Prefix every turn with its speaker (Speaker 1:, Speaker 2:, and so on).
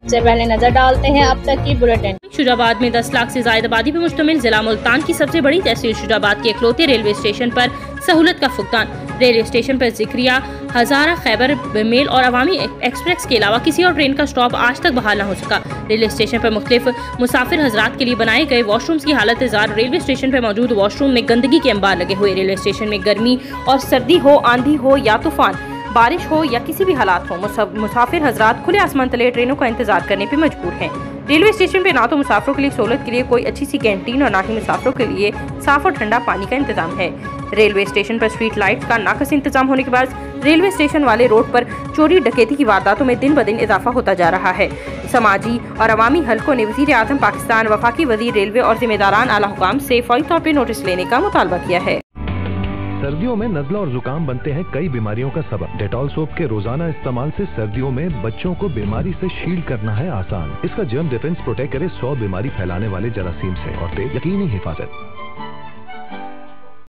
Speaker 1: से पहले नजर डालते हैं अब तक की बुलेटिन।
Speaker 2: शुजाबाद में 10 लाख से ज्यादा आबादी पर मुश्तमिल जिला मुल्तान की सबसे बड़ी तहसील शुजाबाद के इकलौते रेलवे स्टेशन पर सहूलत का फुकदान। रेलवे स्टेशन पर जिक्रिया, हजारा, खैबर मेल और अवामी एक्सप्रेस के अलावा किसी और ट्रेन का स्टॉप आज तक बहाल न हो सका। रेलवे स्टेशन पर मुख्तलिफ मुसाफिर हजरात के लिए बनाए गए वॉशरूम्स की हालत जार। रेलवे स्टेशन पर मौजूद वॉशरूम में गंदगी के अंबार लगे हुए। रेलवे स्टेशन में गर्मी और सर्दी हो, आंधी हो या तूफान, बारिश हो या किसी भी हालात हो, मुसाफिर हजरात खुले आसमान तले ट्रेनों का इंतजार करने पर मजबूर हैं। रेलवे स्टेशन पे ना तो मुसाफिरों के लिए सहूलत के लिए कोई अच्छी सी कैंटीन और ना ही मुसाफिरों के लिए साफ और ठंडा पानी का इंतजाम है। रेलवे स्टेशन पर स्ट्रीट लाइट का नाकस इंतजाम होने के बाद रेलवे स्टेशन वाले रोड पर चोरी डकैती की वारदातों में दिन ब दिन इजाफा होता जा रहा है। समाजी और अवामी हलकों ने वज़ीर आज़म पाकिस्तान, वफाकी वज़ीर रेलवे और जिम्मेदारान आला हुकाम से फौरी तौर पर नोटिस लेने का मुतालबा किया है।
Speaker 3: सर्दियों में नज़ला और जुकाम बनते हैं कई बीमारियों का सबब। डेटॉल सोप के रोजाना इस्तेमाल से सर्दियों में बच्चों को बीमारी से शील्ड करना है आसान। इसका जर्म डिफेंस प्रोटेक्ट करे 100 बीमारी फैलाने वाले जरासीम से और दे यकीनी हिफाजत।